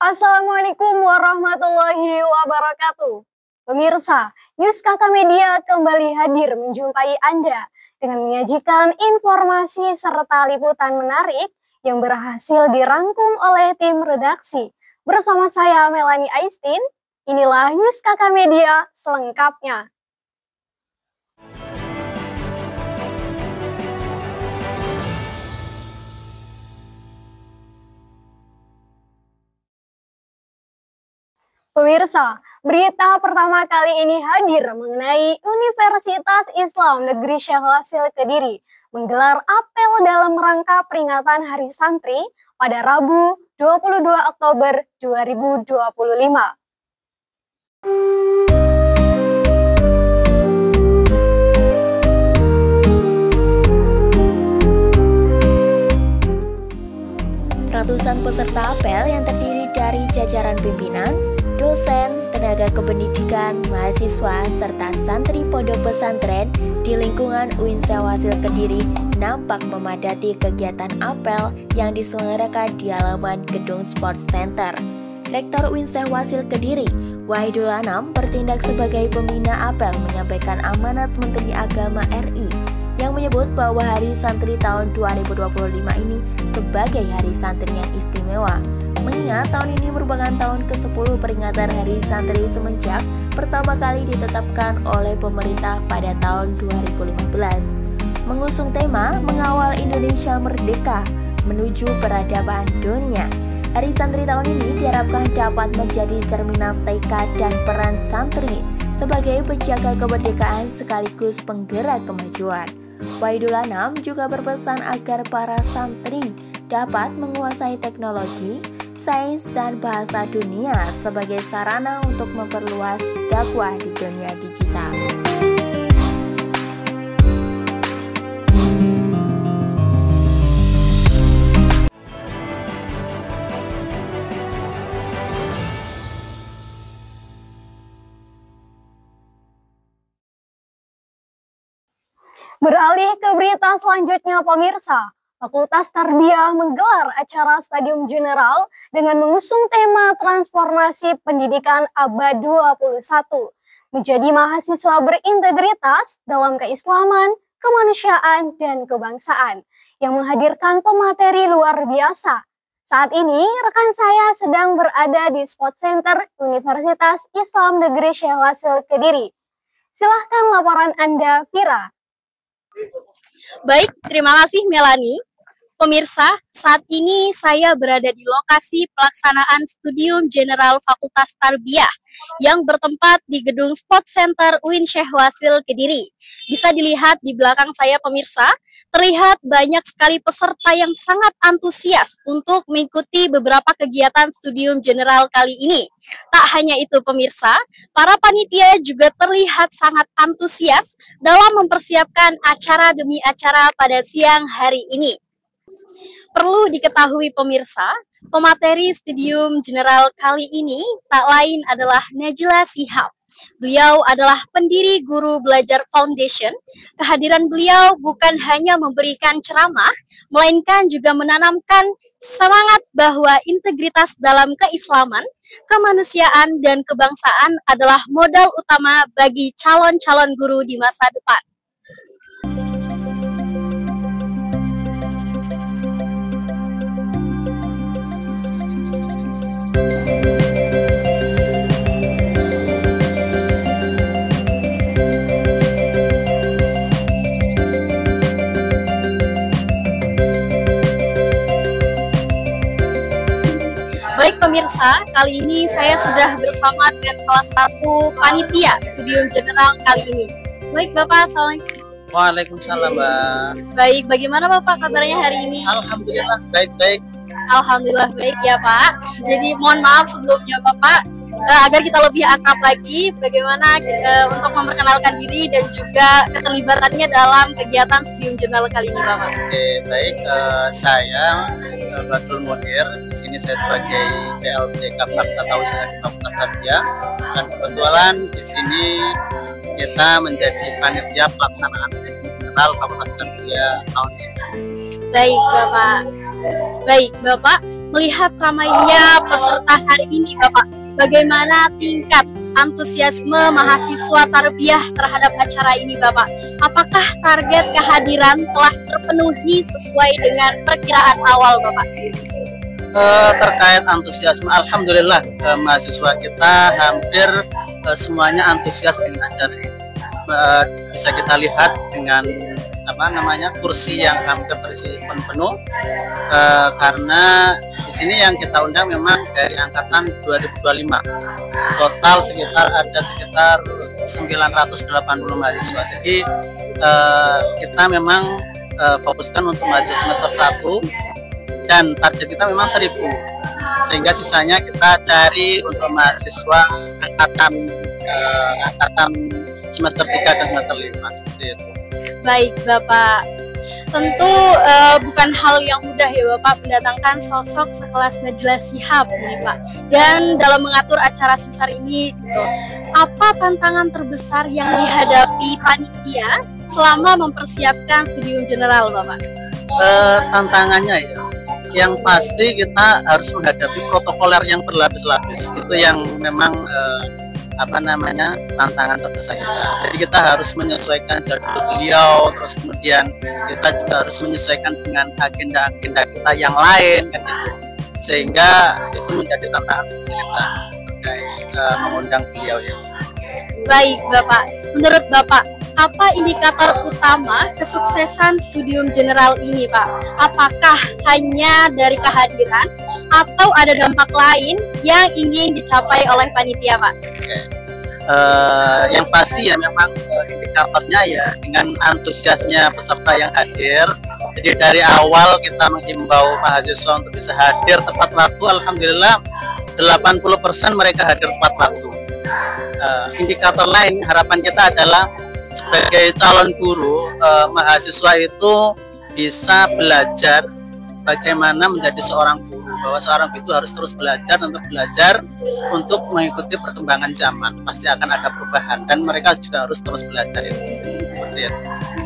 Assalamualaikum warahmatullahi wabarakatuh. Pemirsa, News Kakak Media kembali hadir menjumpai Anda dengan menyajikan informasi serta liputan menarik yang berhasil dirangkum oleh tim redaksi. Bersama saya Melanie Aistin, inilah News Kakak Media selengkapnya. Pemirsa, berita pertama kali ini hadir mengenai Universitas Islam Negeri Syekh Wasil Kediri menggelar apel dalam rangka peringatan Hari Santri pada Rabu 22 Oktober 2025. Ratusan peserta apel yang terdiri dari jajaran pimpinan, dosen, tenaga kependidikan, mahasiswa, serta santri pondok pesantren di lingkungan UIN Syekh Wasil Kediri nampak memadati kegiatan apel yang diselenggarakan di halaman Gedung Sport Center. Rektor UIN Syekh Wasil Kediri, Wahidul Anam, bertindak sebagai pembina apel menyampaikan amanat Menteri Agama RI yang menyebut bahwa Hari Santri tahun 2025 ini sebagai Hari Santri yang istimewa. Mengingat tahun ini merupakan tahun ke-10 peringatan Hari Santri semenjak pertama kali ditetapkan oleh pemerintah pada tahun 2015. Mengusung tema Mengawal Indonesia Merdeka Menuju Peradaban Dunia, Hari Santri tahun ini diharapkan dapat menjadi cerminan tekad dan peran santri sebagai penjaga kemerdekaan sekaligus penggerak kemajuan. Wahidul Anam juga berpesan agar para santri dapat menguasai teknologi, sains, dan bahasa dunia sebagai sarana untuk memperluas dakwah di dunia digital. Beralih ke berita selanjutnya, pemirsa. Fakultas Tarbiyah menggelar acara Stadium General dengan mengusung tema Transformasi Pendidikan Abad 21, menjadi mahasiswa berintegritas dalam keislaman, kemanusiaan, dan kebangsaan, yang menghadirkan pemateri luar biasa. Saat ini, rekan saya sedang berada di Sport Center Universitas Islam Negeri Syekh Wasil Kediri. Silahkan laporan Anda, Vira. Baik, terima kasih Melanie. Pemirsa, saat ini saya berada di lokasi pelaksanaan Studium General Fakultas Tarbiyah yang bertempat di Gedung Sport Center UIN Syekh Wasil Kediri. Bisa dilihat di belakang saya, pemirsa, terlihat banyak sekali peserta yang sangat antusias untuk mengikuti beberapa kegiatan Studium General kali ini. Tak hanya itu, pemirsa, para panitia juga terlihat sangat antusias dalam mempersiapkan acara demi acara pada siang hari ini. Perlu diketahui, pemirsa, pemateri Studium General kali ini tak lain adalah Najla Shihab. Beliau adalah pendiri Guru Belajar Foundation. Kehadiran beliau bukan hanya memberikan ceramah, melainkan juga menanamkan semangat bahwa integritas dalam keislaman, kemanusiaan, dan kebangsaan adalah modal utama bagi calon-calon guru di masa depan. Baik pemirsa, kali ini saya sudah bersama dengan salah satu panitia Studium General kali ini. Baik Bapak, assalamualaikum. Waalaikumsalam, Mbak. Baik, bagaimana Bapak kabarnya hari ini? Alhamdulillah, baik-baik. Alhamdulillah baik ya Pak. Jadi mohon maaf sebelumnya Bapak, agar kita lebih akrab lagi, bagaimana untuk memperkenalkan diri dan juga keterlibatannya dalam kegiatan Studium General kali ini Bapak. Oke, baik. Saya Badrul Munir. Di sini saya sebagai PLT Kapag Tata Usaha di Fakultas Tarbiyah. Dan kebetulan di sini kita menjadi panitia pelaksanaan Studium General Fakultas Tarbiyah tahun ini. Baik, Bapak. Baik, Bapak, melihat ramainya peserta hari ini, Bapak, bagaimana tingkat antusiasme mahasiswa tarbiyah terhadap acara ini, Bapak? Apakah target kehadiran telah terpenuhi sesuai dengan perkiraan awal, Bapak? Terkait antusiasme, alhamdulillah mahasiswa kita hampir semuanya antusias dengan acara ini. Bisa kita lihat dengan kursi yang hampir terisi penuh, karena di sini yang kita undang memang dari angkatan 2025. Total ada sekitar 980 mahasiswa. Jadi kita memang fokuskan untuk mahasiswa semester 1 dan target kita memang 1000. Sehingga sisanya kita cari untuk mahasiswa angkatan semester 3 dan semester 5 seperti itu. Baik, Bapak. Tentu bukan hal yang mudah ya, Bapak, mendatangkan sosok sekelas Najla Shihab ini, Pak. Dan dalam mengatur acara sebesar ini, gitu, apa tantangan terbesar yang dihadapi panitia selama mempersiapkan studium general, Bapak? Tantangannya ya, yang pasti kita harus menghadapi protokoler yang berlapis-lapis. Itu yang memang tantangan terbesar kita. Jadi kita harus menyesuaikan jadwal beliau, terus kemudian kita juga harus menyesuaikan dengan agenda-agenda kita yang lain, kan gitu. Sehingga itu menjadi tantangan terbesar kita terkait mengundang beliau ya. Baik, Bapak. Menurut Bapak, apa indikator utama kesuksesan studium general ini, Pak? Apakah hanya dari kehadiran atau ada dampak lain yang ingin dicapai oleh panitia, Pak? Yang pasti ya memang indikatornya ya dengan antusiasnya peserta yang hadir. Jadi dari awal kita menghimbau mahasiswa untuk bisa hadir tepat waktu. Alhamdulillah 80% mereka hadir tepat waktu. Indikator lain harapan kita adalah sebagai calon guru, mahasiswa itu bisa belajar bagaimana menjadi seorang guru, bahwa seorang itu harus terus belajar untuk mengikuti perkembangan zaman. Pasti akan ada perubahan dan mereka juga harus terus belajar itu. Seperti itu.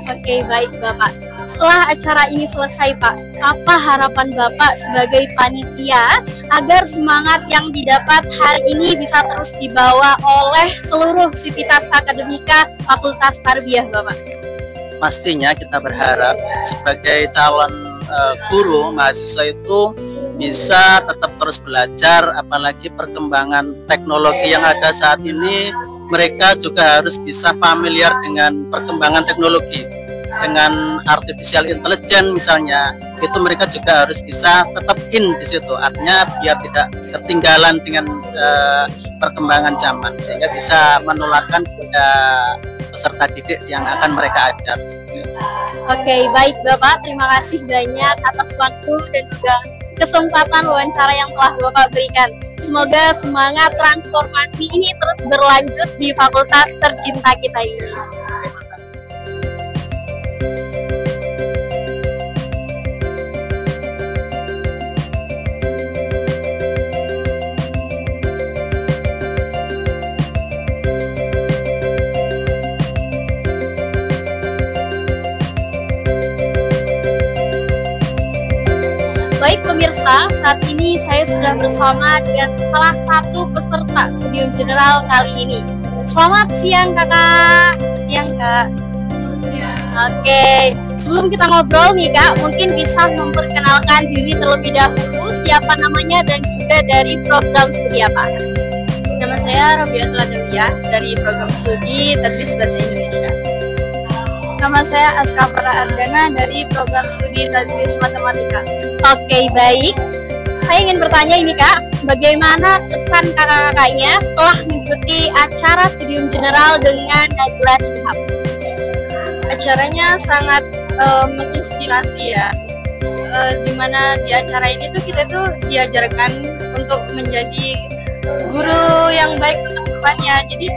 Oke, baik, Bapak. Setelah acara ini selesai, Pak, apa harapan Bapak sebagai panitia agar semangat yang didapat hari ini bisa terus dibawa oleh seluruh sivitas akademika Fakultas Tarbiyah, Bapak? Pastinya kita berharap sebagai calon guru, mahasiswa itu bisa tetap terus belajar, apalagi perkembangan teknologi yang ada saat ini. Mereka juga harus bisa familiar dengan perkembangan teknologi, dengan artificial intelligence misalnya. Itu mereka juga harus bisa tetap in di situ, artinya biar tidak ketinggalan dengan perkembangan zaman, sehingga bisa menularkan kepada peserta didik yang akan mereka ajar. Oke, baik, Bapak. Terima kasih banyak atas waktu dan juga kesempatan wawancara yang telah Bapak berikan. Semoga semangat transformasi ini terus berlanjut di fakultas tercinta kita ini. Baik pemirsa, saat ini saya sudah bersama dengan salah satu peserta studium general kali ini. Selamat siang kakak. Siang kak. Oke, sebelum kita ngobrol nih kak, mungkin bisa memperkenalkan diri terlebih dahulu, siapa namanya dan juga dari program studi apa? Nama saya Robiatul Adawiyah dari program studi Tadris Bahasa Indonesia. Nama saya Aska Ardana dari program studi Tadris Matematika. Oke, baik. Saya ingin bertanya ini kak, bagaimana kesan kakak-kakaknya setelah mengikuti acara studium general dengan Najla Shihab? Acaranya sangat menginspirasi ya. Dimana di acara ini tuh kita tuh diajarkan untuk menjadi guru yang baik untuk depannya. Jadi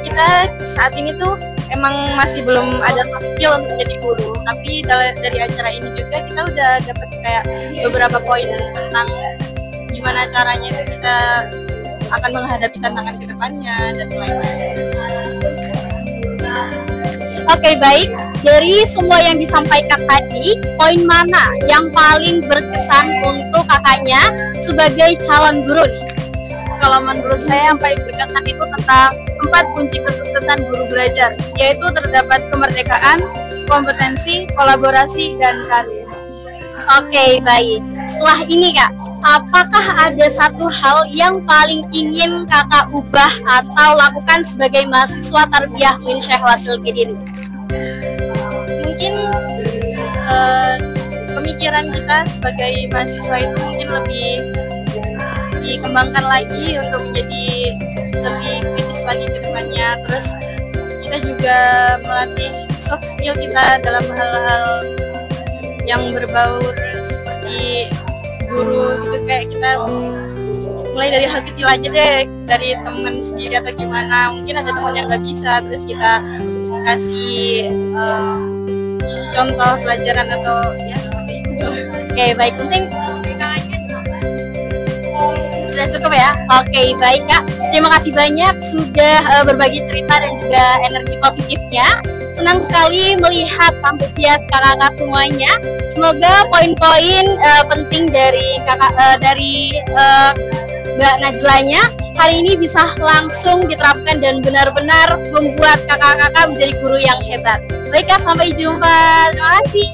kita saat ini tuh emang masih belum ada soft skill untuk jadi guru, tapi dari acara ini juga kita udah dapat kayak beberapa poin tentang gimana caranya itu kita akan menghadapi tantangan ke depannya dan lain-lain. Oke, baik. dari semua yang disampaikan tadi, poin mana yang paling berkesan untuk kakaknya sebagai calon guru nih? Kalau menurut saya yang paling berkesan itu tentang 4 kunci kesuksesan guru belajar, yaitu terdapat kemerdekaan, kompetensi, kolaborasi, dan karir. Oke, baik. Setelah ini Kak, apakah ada satu hal yang paling ingin kakak ubah atau lakukan sebagai mahasiswa tarbiyah UIN Syekh Wasil Kediri? Mungkin pemikiran kita sebagai mahasiswa itu mungkin lebih dikembangkan lagi untuk menjadi lebih kritis lagi ke depannya. Terus kita juga melatih soft skill kita dalam hal-hal yang berbaur seperti guru gitu, kayak kita mulai dari hal kecil aja deh, dari teman sendiri atau gimana. Mungkin ada teman yang nggak bisa, terus kita kasih contoh pelajaran atau ya seperti itu. Oke, baik. Penting sudah cukup ya. Oke, baik Kak. Terima kasih banyak sudah berbagi cerita dan juga energi positifnya. Senang sekali melihat antusias kakak-kakak semuanya. Semoga poin-poin penting dari Mbak Najlanya hari ini bisa langsung diterapkan dan benar-benar membuat kakak-kakak menjadi guru yang hebat. Baik Kak, sampai jumpa. Terima kasih.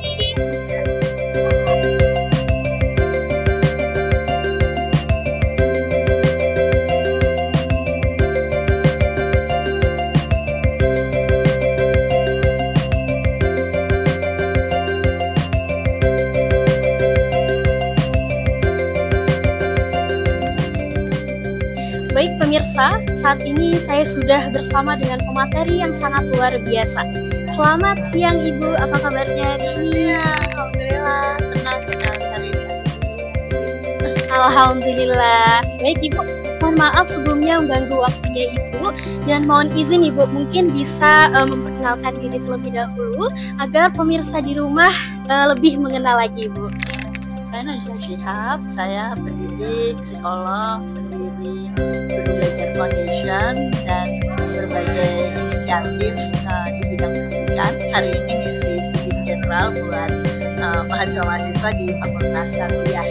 Baik pemirsa, saat ini saya sudah bersama dengan pemateri yang sangat luar biasa. Selamat siang Ibu, apa kabarnya hari ini? Alhamdulillah, senang hari ini. Alhamdulillah. Baik Ibu, mohon maaf sebelumnya mengganggu waktunya Ibu, dan mohon izin Ibu mungkin bisa memperkenalkan diri terlebih dahulu agar pemirsa di rumah lebih mengenal lagi Ibu. Saya Najla Shihab, saya pendidik, psikolog, pendiri Guru Belajar Foundation dan berbagai inisiatif di bidang pendidikan. Hari ini ngisi Studium General buat mahasiswa-mahasiswa di Fakultas Tarbiyah.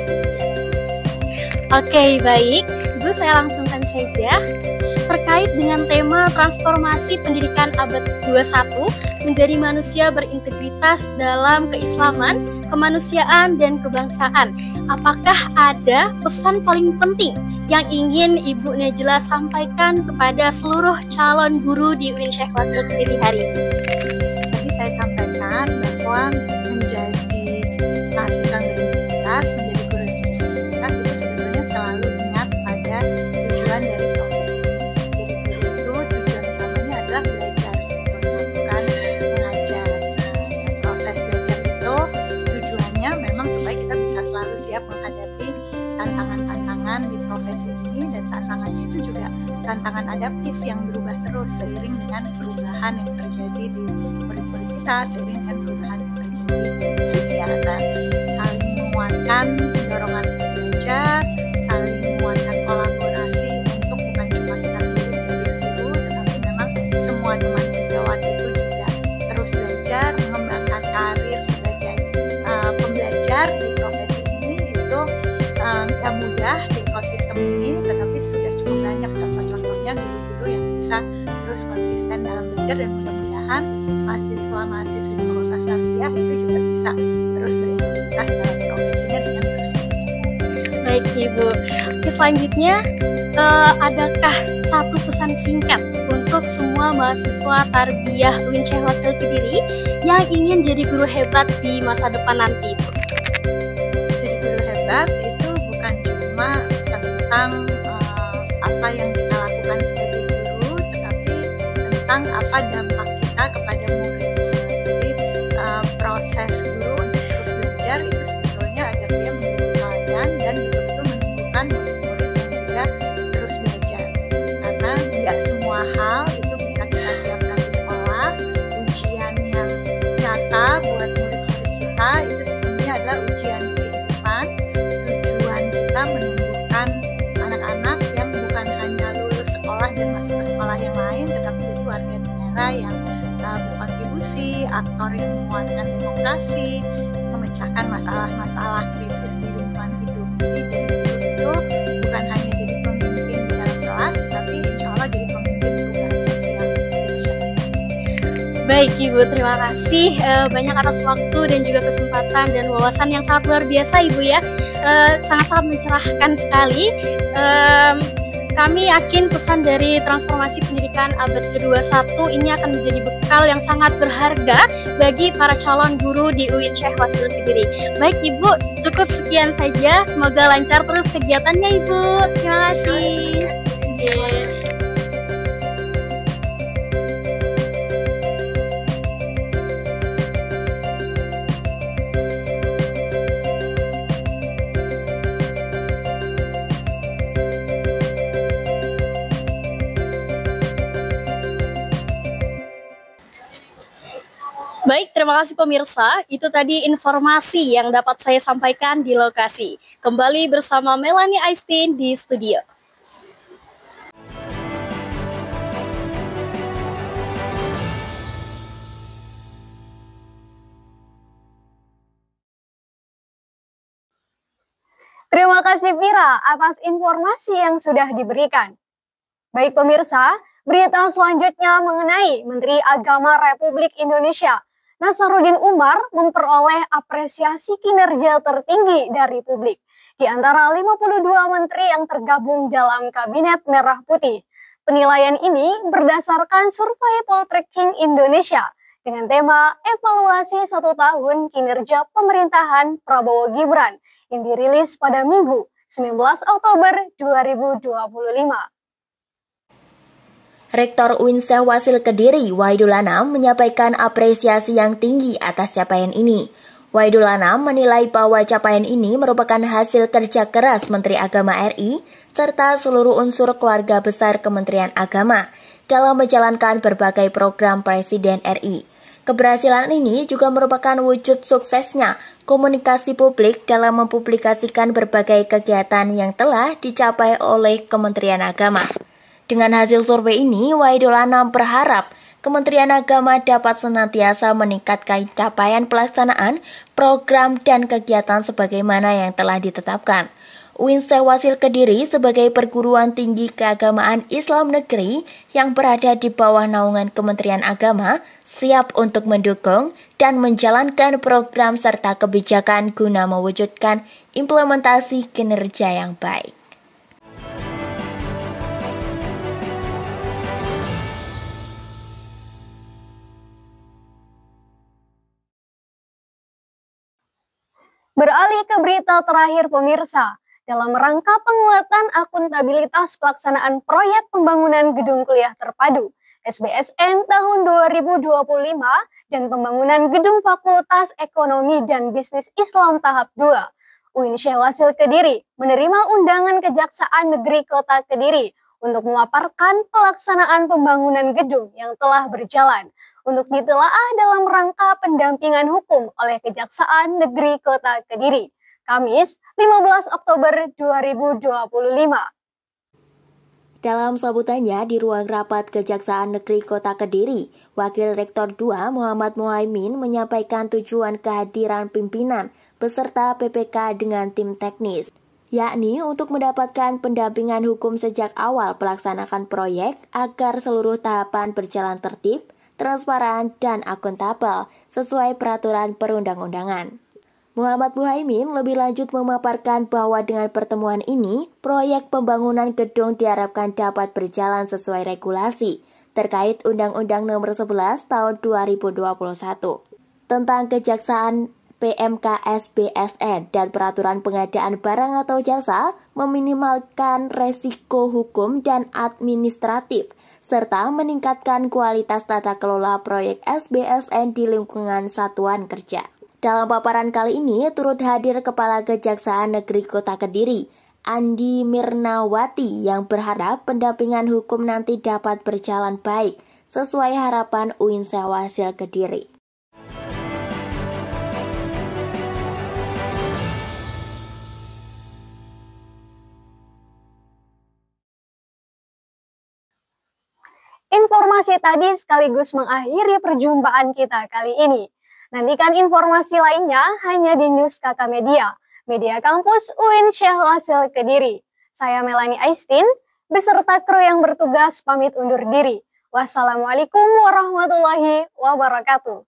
Oke, baik. Ibu, saya langsungkan saja. Terkait dengan tema transformasi pendidikan abad 21 menjadi manusia berintegritas dalam keislaman, kemanusiaan, dan kebangsaan. Apakah ada pesan paling penting yang ingin Ibu Najla sampaikan kepada seluruh calon guru di UIN Syekh Wasil Kediri hari ini? Tadi saya sampaikan bahwa menjadi mahasiswa berintegritas, menjadi guru berintegritas itu sebetulnya selalu ingat pada tujuan dari profesi. Jadi guru itu tujuan utamanya adalah belajar sebetulnya, bukan mengajar. Dan proses belajar itu tujuannya memang supaya kita bisa selalu siap menghadapi tantangan-tantangan di profesi ini, dan tantangannya itu juga tantangan adaptif yang berubah terus seiring dengan perubahan yang terjadi di murid-murid kita, seiring dengan perubahan yang terjadi di dunia. Nah, saling menguatkan dorongan belajar, saling menguatkan kolaborasi untuk bukan cuma kita guru, tetapi memang semua teman sejawat itu juga terus belajar, mengembangkan karir sebagai pembelajar di profesi ini. Itu tidak mudah di ekosistem ini, tetapi sudah cukup banyak contoh-contohnya guru-guru yang bisa terus konsisten dalam belajar, dan mudah-mudahan mahasiswa-mahasiswi di Fakultas Tarbiyah itu juga bisa terus berintegritas dalam profesinya dengan terus belajar. Baik Ibu. Oke, selanjutnya adakah satu pesan singkat untuk semua mahasiswa tarbiyah UIN Syekh Wasil Kediri yang ingin jadi guru hebat di masa depan nanti Ibu? Jadi guru hebat itu bukan cuma tentang apa yang kita lakukan sebagai guru, tetapi tentang apa dampak kita kepada murid. Jadi proses guru untuk terus belajar itu sebetulnya agar dia menjadi teladan dan betul-betul menunjukkan murid-murid yang juga terus belajar. Karena tidak semua hal itu bisa kita siapkan di sekolah. Ujian yang nyata buat murid-murid kita itu sesungguhnya adalah ujian kehidupan. Tujuan kita menumbuhkan anak-anak yang bukan hanya lulus sekolah dan masuk ke sekolah yang lain, tetapi jadi warga negara yang rektor yang menguatkan demokrasi, memecahkan masalah-masalah krisis di lingkungan hidup. Jadi itu bukan hanya jadi pemimpin di dalam kelas, tapi insya Allah jadi pemimpin perubahan sosial. Baik Ibu, terima kasih banyak atas waktu dan juga kesempatan dan wawasan yang sangat luar biasa Ibu ya. Sangat-sangat mencerahkan sekali. Kami yakin pesan dari transformasi pendidikan abad ke-21 ini akan menjadi bekal yang sangat berharga bagi para calon guru di UIN Syekh Wasil Kediri. Baik Ibu, cukup sekian saja. Semoga lancar terus kegiatannya Ibu. Terima kasih. Yeah. Baik, terima kasih pemirsa. Itu tadi informasi yang dapat saya sampaikan di lokasi. Kembali bersama Melanie Aistin di studio. Terima kasih Vira atas informasi yang sudah diberikan. Baik pemirsa, berita selanjutnya mengenai Menteri Agama Republik Indonesia Nasaruddin Umar memperoleh apresiasi kinerja tertinggi dari publik di antara 52 menteri yang tergabung dalam Kabinet Merah Putih. Penilaian ini berdasarkan survei Poltreking Indonesia dengan tema Evaluasi 1 tahun kinerja pemerintahan Prabowo Gibran yang dirilis pada Minggu 19 Oktober 2025. Rektor UIN Syekh Wasil Kediri, Wahidul Anam, menyampaikan apresiasi yang tinggi atas capaian ini. Wahidul Anam menilai bahwa capaian ini merupakan hasil kerja keras Menteri Agama RI serta seluruh unsur keluarga besar Kementerian Agama dalam menjalankan berbagai program Presiden RI. Keberhasilan ini juga merupakan wujud suksesnya komunikasi publik dalam mempublikasikan berbagai kegiatan yang telah dicapai oleh Kementerian Agama. Dengan hasil survei ini, Wahidul Anam berharap Kementerian Agama dapat senantiasa meningkatkan capaian pelaksanaan program dan kegiatan sebagaimana yang telah ditetapkan. UIN Syekh Wasil Kediri sebagai perguruan tinggi keagamaan Islam negeri yang berada di bawah naungan Kementerian Agama siap untuk mendukung dan menjalankan program serta kebijakan guna mewujudkan implementasi kinerja yang baik. Beralih ke berita terakhir pemirsa, dalam rangka penguatan akuntabilitas pelaksanaan proyek pembangunan gedung kuliah terpadu SBSN tahun 2025 dan pembangunan gedung Fakultas Ekonomi dan Bisnis Islam tahap 2, UIN Syekh Wasil Kediri menerima undangan Kejaksaan Negeri Kota Kediri untuk memaparkan pelaksanaan pembangunan gedung yang telah berjalan untuk ditelaah dalam rangka pendampingan hukum oleh Kejaksaan Negeri Kota Kediri, Kamis 15 Oktober 2025. Dalam sambutannya di ruang rapat Kejaksaan Negeri Kota Kediri, Wakil Rektor 2 Muhammad Muhaimin menyampaikan tujuan kehadiran pimpinan beserta PPK dengan tim teknis, yakni untuk mendapatkan pendampingan hukum sejak awal pelaksanaan proyek agar seluruh tahapan berjalan tertib, transparan, dan akuntabel sesuai peraturan perundang-undangan. Muhammad Muhaimin lebih lanjut memaparkan bahwa dengan pertemuan ini, proyek pembangunan gedung diharapkan dapat berjalan sesuai regulasi terkait Undang-Undang Nomor 11 Tahun 2021 tentang Kejaksaan PMKS BSN dan peraturan pengadaan barang atau jasa meminimalkan resiko hukum dan administratif serta meningkatkan kualitas tata kelola proyek SBSN di lingkungan satuan kerja. Dalam paparan kali ini turut hadir Kepala Kejaksaan Negeri Kota Kediri, Andi Mirnawati, yang berharap pendampingan hukum nanti dapat berjalan baik sesuai harapan UIN Syekh Wasil Kediri. Informasi tadi sekaligus mengakhiri perjumpaan kita kali ini. Nantikan informasi lainnya hanya di News KK Media, media kampus UIN Syahrul Hasil Kediri. Saya Melanie Aistin, beserta kru yang bertugas pamit undur diri. Wassalamualaikum warahmatullahi wabarakatuh.